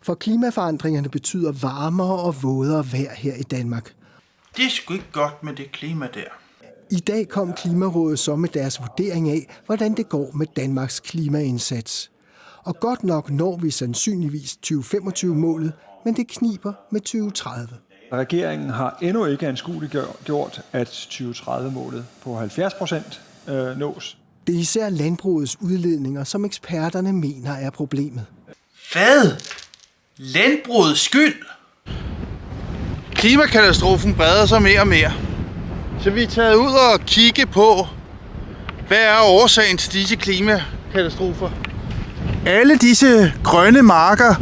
For klimaforandringerne betyder varmere og vådere vejr her i Danmark. Det er sgu ikke godt med det klima der. I dag kom Klimarådet så med deres vurdering af, hvordan det går med Danmarks klimaindsats. Og godt nok når vi sandsynligvis 2025-målet, men det kniber med 2030. Regeringen har endnu ikke anskueliggjort, at 2030-målet på 70% nås. Det er især landbrugets udledninger, som eksperterne mener er problemet. Hvad? Landbrugets skyld? Klimakatastrofen breder sig mere og mere. Så vi er taget ud og kigge på, hvad er årsagen til disse klimakatastrofer. Alle disse grønne marker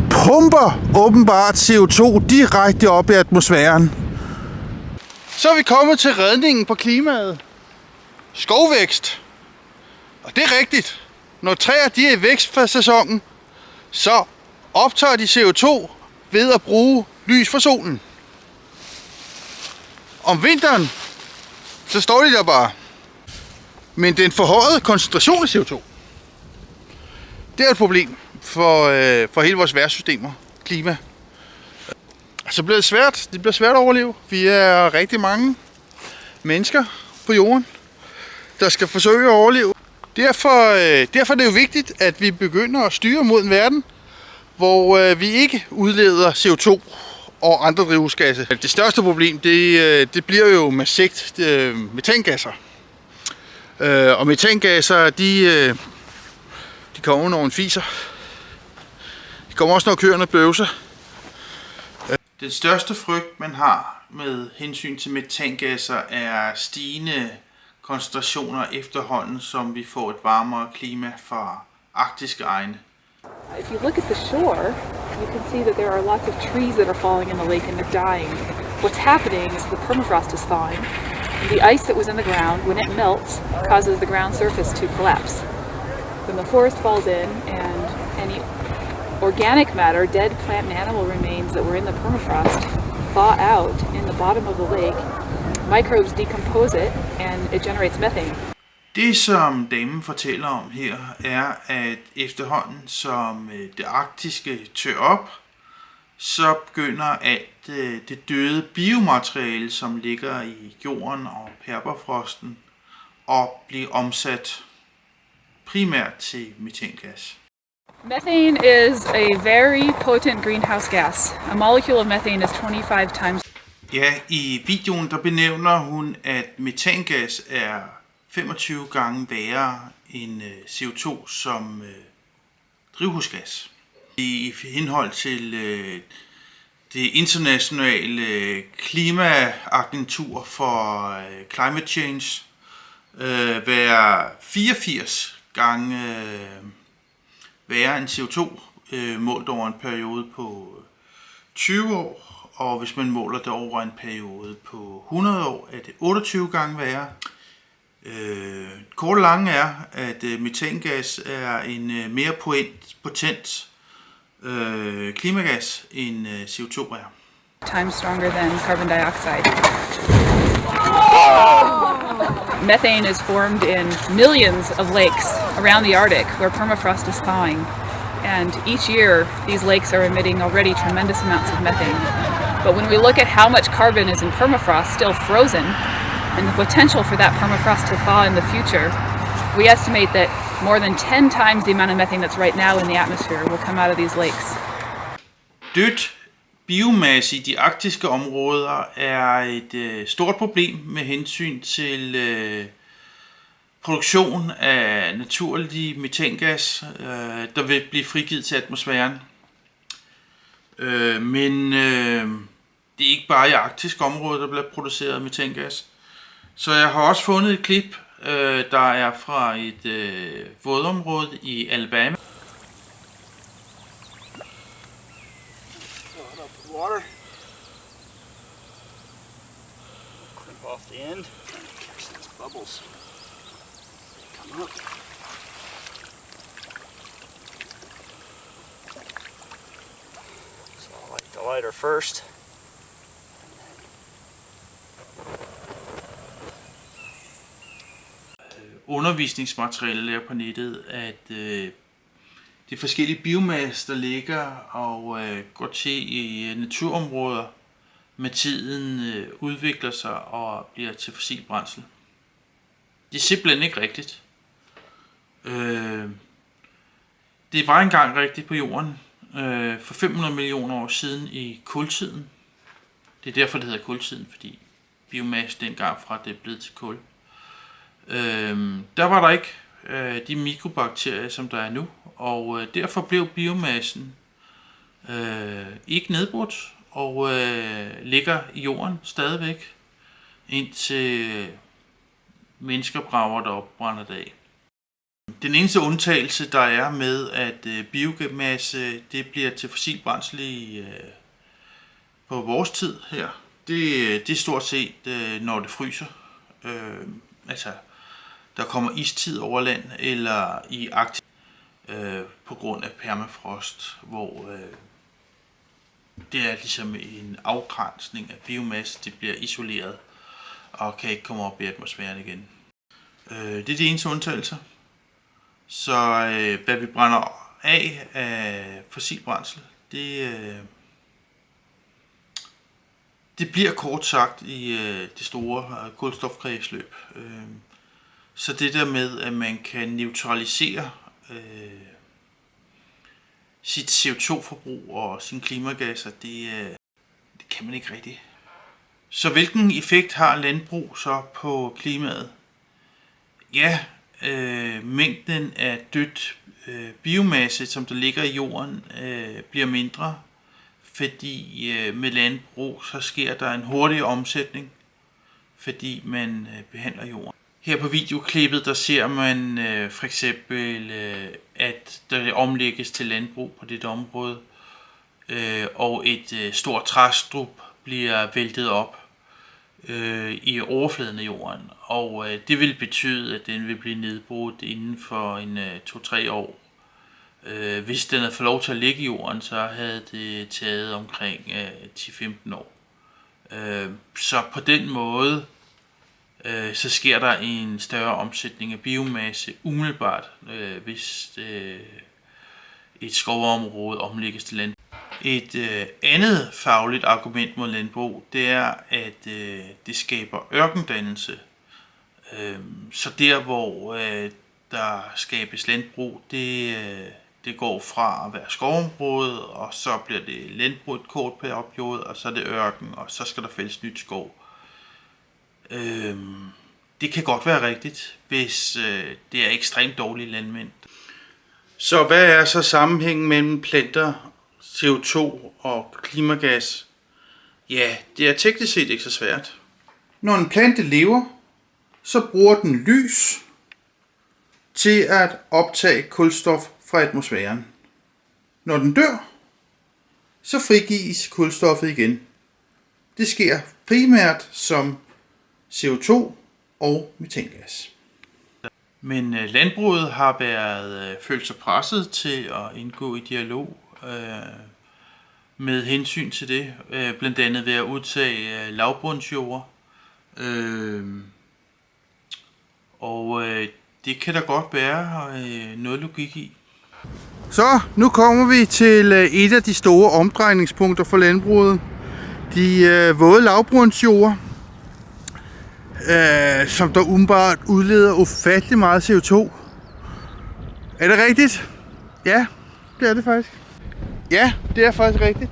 pumper åbenbart CO2 direkte op i atmosfæren. Så er vi kommet til redningen på klimaet. Skovvækst. Og det er rigtigt. Når træer de er i vækstsæsonen, så optager de CO2 ved at bruge lys fra solen. Om vinteren, så står de der bare. Men den forhøjede koncentration af CO2, det er et problem for hele vores vejrsystemer, klima. Så bliver det bliver svært at overleve. Vi er rigtig mange mennesker på jorden, der skal forsøge at overleve. Derfor er det jo vigtigt, at vi begynder at styre mod en verden, hvor vi ikke udleder CO2 og andre drivhusgasser. Det største problem, det bliver jo med sigt metangasser. Og metangasser, de kommer, når en fiser. De kommer også, når køerne bøvser. Den største frygt, man har med hensyn til metangasser, er stigende koncentrationer efterhånden, som vi får et varmere klima fra arktiske egne. If you look at the shore, you can see that there are lots of trees that are falling in the lake and they're dying. What's happening is the permafrost is thawing. And the ice that was in the ground, when it melts, causes the ground surface to collapse. When the forest falls in and any organic matter, dead plant and animal remains that were in the permafrost, thaw out in the bottom of the lake, microbes decompose it and it generates methane. Det, som damen fortæller om her, er, at efterhånden som det arktiske tør op, så begynder alt det døde biomateriale, som ligger i jorden og permafrosten, at blive omsat primært til metangas. Methane is a very potent greenhouse gas. A molecule of methane is 25 times. Ja, i videoen der benævner hun, at metangas er 25 gange værre end CO2 som drivhusgas. I henhold til det internationale klimaagentur for climate change være 84 gange værre end CO2 målt over en periode på 20 år. Og hvis man måler det over en periode på 100 år, er det 28 gange værre. Kort og lange er, at metangas er en mere potent klimagas end CO2 er. Times stronger than carbon dioxide. Methane is formed in millions of lakes around the Arctic where permafrost is thawing. And each year, these lakes are emitting already tremendous amounts of methane. But when we look at how much carbon is in permafrost still frozen, and the potential for that permafrost to thaw in the future, we estimate that more than 10 times the amount of methane that's right now in the atmosphere will come out of these lakes. Dødt biomasse i de arktiske områder er et stort problem med hensyn til produktion af naturlig metangas, der vil blive frigivet til atmosfæren. Men det er ikke bare i arktiske områder, der bliver produceret metangas. Så jeg har også fundet et klip, der er fra et vådområde i Alabama. Water. Crimp off the end. Catch these bubbles. Come up. So I'll light the lighter first. Undervisningsmateriale der på nettet, at de forskellige biomasse, der ligger og går til i naturområder, med tiden udvikler sig og bliver til fossil brændsel. Det er simpelthen ikke rigtigt. Det var engang rigtigt på jorden for 500 millioner år siden i kultiden. Det er derfor, det hedder kultiden, fordi biomasse dengang fra det er blevet til kul. Der var der ikke de mikrobakterier, som der er nu, og derfor blev biomassen ikke nedbrudt og ligger i jorden stadigvæk, indtil mennesker brager det op, brænder det af. Den eneste undtagelse, der er med, at biomasse det bliver til fossil brændsel på vores tid her, det er stort set, når det fryser. Altså, der kommer istid over land, eller i Arktis på grund af permafrost, hvor det er ligesom en afgrænsning af biomasse, det bliver isoleret og kan ikke komme op i atmosfæren igen. Det er de eneste undtagelser. Så hvad vi brænder af fossil brændsel, det bliver kort sagt i det store kulstofkredsløb. Så det der med, at man kan neutralisere sit CO2-forbrug og sine klimagasser, det kan man ikke rigtigt. Så hvilken effekt har landbrug så på klimaet? Ja, mængden af dødt biomasse, som der ligger i jorden, bliver mindre, fordi med landbrug så sker der en hurtigere omsætning, fordi man behandler jorden. Her på videoklippet der ser man for eksempel, at der omlægges til landbrug på det område, og et stort træstrup bliver væltet op i overfladen af jorden, og det vil betyde, at den vil blive nedbrudt inden for en 2-3 år. Hvis den havde fået lov til at ligge i jorden, så havde det taget omkring 10-15 år. Så på den måde, så sker der en større omsætning af biomasse umiddelbart, hvis et skovområde omlægges til landbrug. Et andet fagligt argument mod landbrug, det er, at det skaber ørkendannelse. Så der, hvor der skabes landbrug, det går fra at være skovområde, og så bliver det landbrug et kort periode, og så er det ørken, og så skal der fældes nyt skov. Det kan godt være rigtigt, hvis det er ekstremt dårlige landmænd. Så hvad er så sammenhængen mellem planter, CO2 og klimagas? Ja, det er teknisk set ikke så svært. Når en plante lever, så bruger den lys til at optage kulstof fra atmosfæren. Når den dør, så frigives kulstoffet igen. Det sker primært som CO2 og metangas. Men landbruget har følt sig presset til at indgå i dialog med hensyn til det, blandt andet ved at udtage lavbundsjord. Og det kan der godt være noget logik i. Så nu kommer vi til et af de store omdrejningspunkter for landbruget. De våde lavbundsjord, som der umiddelbart udleder ufattelig meget CO2. Er det rigtigt? Ja, det er det faktisk. Ja, det er faktisk rigtigt.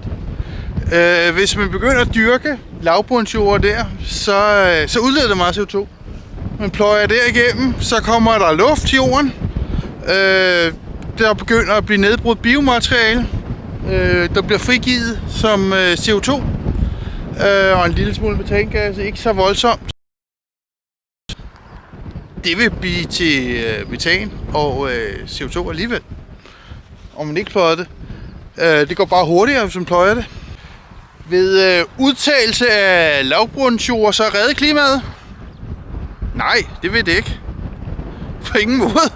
Hvis man begynder at dyrke lavbundsjord der, så udleder det meget CO2. Man pløjer der igennem, så kommer der luft til jorden. Der begynder at blive nedbrudt biomateriale. Der bliver frigivet som CO2 og en lille smule metangas, ikke så voldsomt. Det vil blive til metan og CO2 alligevel, om man ikke pløjer det. Det går bare hurtigere, hvis man pløjer det. Ved udtagelse af lavbundsjord, så redde klimaet? Nej, det vil det ikke. På ingen måde.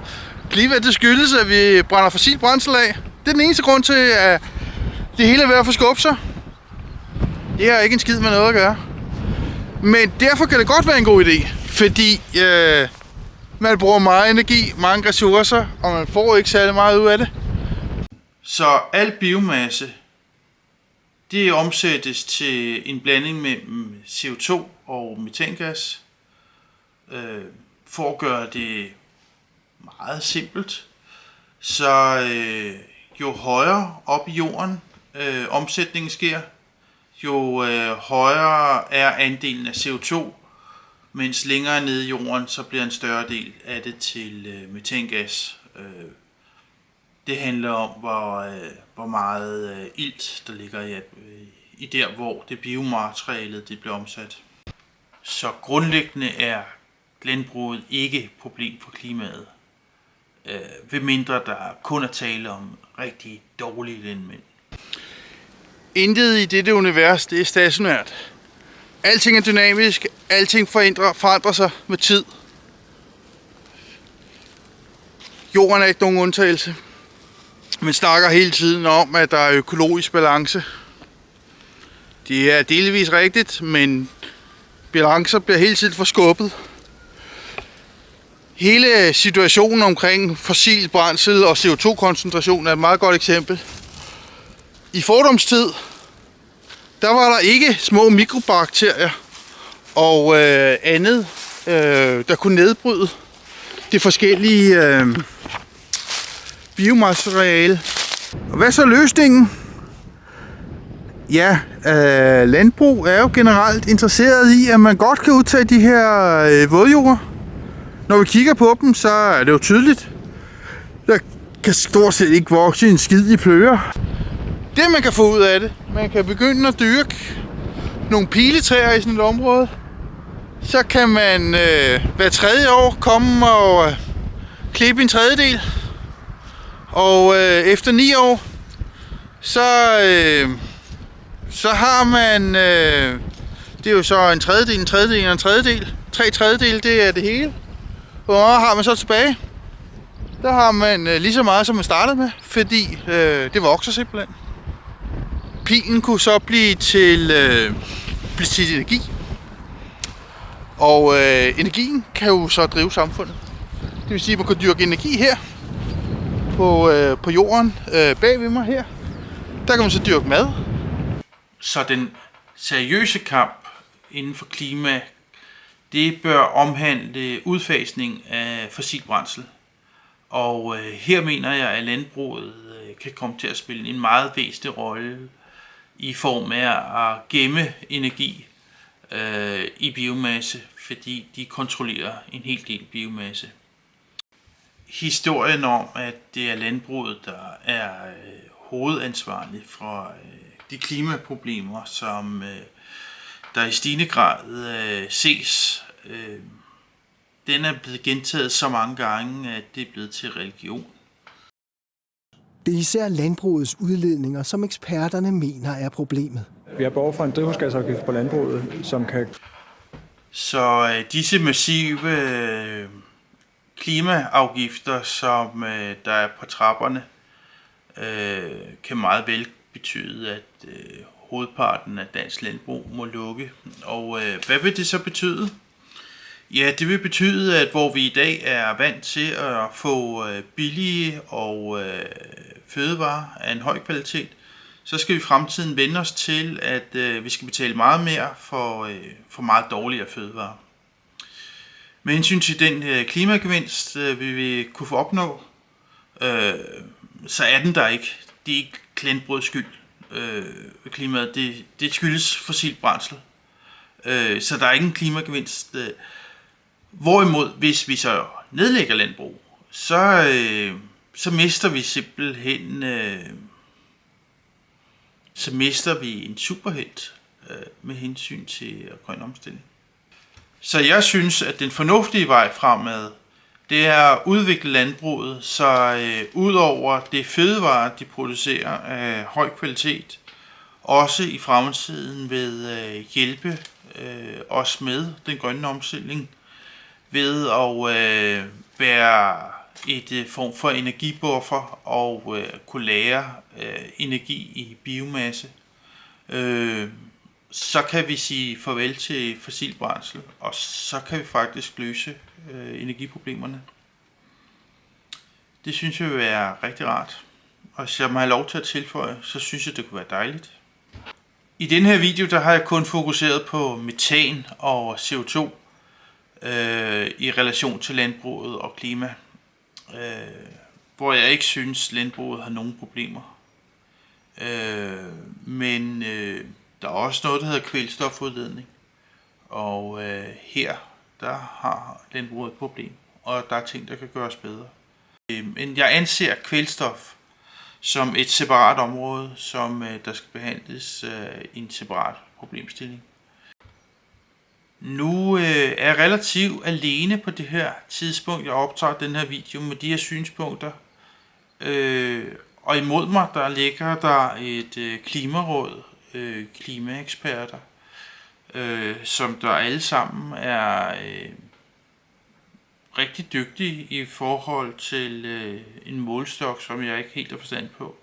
Klimaet det skyldes, at vi brænder fossil brændsel af. Det er den eneste grund til, at det hele er ved at forskubbe sig. Det har ikke en skid med noget at gøre. Men derfor kan det godt være en god idé, fordi man bruger meget energi, mange ressourcer, og man får ikke særlig meget ud af det. Så al biomasse, det omsættes til en blanding mellem CO2 og metangas. For at gøre det meget simpelt, så jo højere op i jorden omsætningen sker, jo højere er andelen af CO2, mens længere nede i jorden, så bliver en større del af det til metangas. Det handler om, hvor meget ilt der ligger i der, hvor det biomaterialet det bliver omsat. Så grundlæggende er landbruget ikke et problem for klimaet, ved mindre der kun er tale om rigtig dårlige landmænd. Intet i dette univers, det er stationært. Alting er dynamisk, alting forandrer sig med tid. Jorden er ikke nogen undtagelse. Man snakker hele tiden om, at der er økologisk balance. Det er delvis rigtigt, men balancer bliver hele tiden forskubbet. Hele situationen omkring fossil brændsel og CO2-koncentration er et meget godt eksempel. I fordomstid, der var der ikke små mikrobakterier og andet, der kunne nedbryde det forskellige biomateriale. Og hvad så løsningen? Ja, landbrug er jo generelt interesseret i, at man godt kan udtage de her vådjorder. Når vi kigger på dem, så er det jo tydeligt. Der kan stort set ikke vokse en skid i pløger. Det man kan få ud af det, man kan begynde at dyrke nogle piletræer i sådan et område. Så kan man hver tredje år komme og klippe en tredjedel. Og efter 9 år, så har man, det er jo så en tredjedel og en tredjedel. 3/3, det er det hele. Hvor meget har man så tilbage? Der har man lige så meget, som man startede med, fordi det vokser simpelthen. Pilen kunne så blive til energi. Og energien kan jo så drive samfundet. Det vil sige, at man kan dyrke energi her på jorden bag ved mig her. Der kan man så dyrke mad. Så den seriøse kamp inden for klima, det bør omhandle udfasning af fossil brændsel. Og her mener jeg, at landbruget kan komme til at spille en meget væsentlig rolle i form af at gemme energi i biomasse, fordi de kontrollerer en hel del biomasse. Historien om, at det er landbruget, der er hovedansvarlig for de klimaproblemer, som der i stigende grad ses, den er blevet gentaget så mange gange, at det er blevet til religion. Det er især landbrugets udledninger, som eksperterne mener er problemet. Vi har behov for en drivhusgasafgift på landbruget, som kan... Så disse massive klimaafgifter, som der er på trapperne, kan meget vel betyde, at hovedparten af dansk landbrug må lukke. Og hvad vil det så betyde? Ja, det vil betyde, at hvor vi i dag er vant til at få billige og fødevarer af en høj kvalitet, så skal vi i fremtiden vende os til, at vi skal betale meget mere for meget dårligere fødevarer. Med hensyn til den klimagevinst, vi vil kunne få opnå, så er den der ikke. Det er ikke landbrugets skyld. Klimaet, det skyldes fossil brændsel. Så der er ikke en klimagevinst. Hvorimod, hvis vi så nedlægger landbrug, så mister vi simpelthen en superhelt med hensyn til grøn omstilling. Så jeg synes, at den fornuftige vej fremad, det er at udvikle landbruget, så udover det fødevarer, de producerer af høj kvalitet, også i fremtiden vil hjælpe os med den grønne omstilling, ved at være et form for energibuffer og kunne lagre energi i biomasse. Så kan vi sige farvel til fossil brændsel, og så kan vi faktisk løse energiproblemerne. Det synes jeg vil være rigtig rart. og hvis jeg må have lov til at tilføje, så synes jeg, det kunne være dejligt. I den her video, der har jeg kun fokuseret på metan og CO2 i relation til landbruget og klima, hvor jeg ikke synes, landbruget har nogen problemer. Men der er også noget, der hedder kvælstofudledning, og her der har landbruget et problem, og der er ting, der kan gøres bedre. Men jeg anser kvælstof som et separat område, som der skal behandles i en separat problemstilling. Nu er jeg relativt alene på det her tidspunkt, jeg optager den her video med de her synspunkter. Og imod mig, der ligger der et klimaråd, klimaeksperter, som der alle sammen er rigtig dygtige i forhold til en målestok, som jeg ikke helt har forstand på.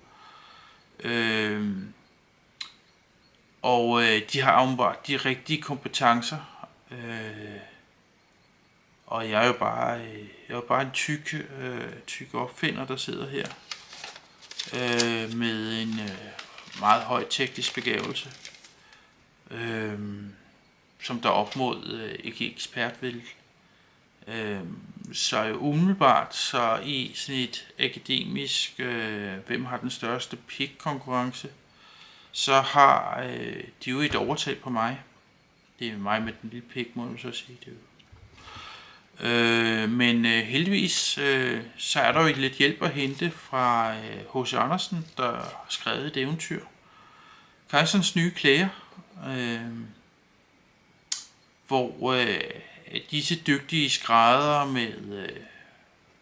Og de har åbenbart de rigtige kompetencer. Og jeg er jo bare en tyk opfinder, der sidder her med en meget høj teknisk begavelse, som der op mod ikke ekspert vil. Så jo umiddelbart så i sådan et akademisk hvem har den største pik-konkurrence, så har de jo et overtag på mig. Det er mig med den lille pik, må man så sige det. Men heldigvis så er der jo lidt hjælp at hente fra H.C. Andersen, der har skrevet et eventyr. Kejserens nye klæder, hvor disse dygtige skræddere med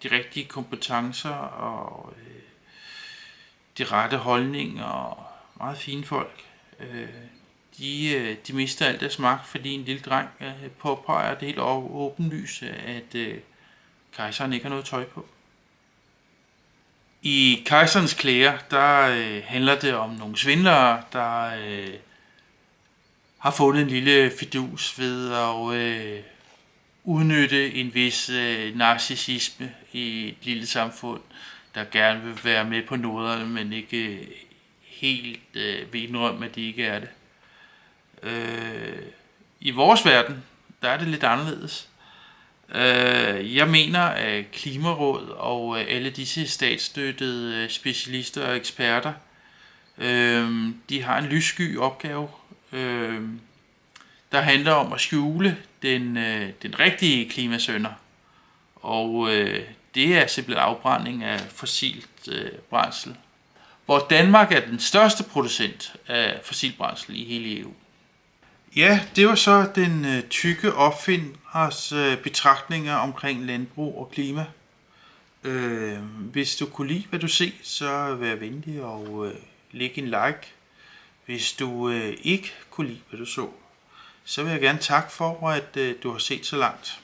de rigtige kompetencer og de rette holdninger og meget fine folk, de mister alt deres magt, fordi en lille dreng påpeger det helt åbenlyst, at kejseren ikke har noget tøj på. I Kejserens klæder, der handler det om nogle svindlere, der har fundet en lille fidus ved at udnytte en vis narcissisme i et lille samfund, der gerne vil være med på noderne, men ikke helt vil indrømme, at de ikke er det. I vores verden, der er det lidt anderledes. Jeg mener, at Klimaråd og alle disse statsstøttede specialister og eksperter, de har en lyssky opgave, der handler om at skjule den rigtige klimasønder. Og det er simpelthen afbrænding af fossilt brændsel, hvor Danmark er den største producent af fossilt brændsel i hele EU. Ja, det var så den tykke opfinders betragtninger omkring landbrug og klima. Hvis du kunne lide, hvad du ser, så vær venlig og læg en like. Hvis du ikke kunne lide, hvad du så, så vil jeg gerne takke for, at du har set så langt.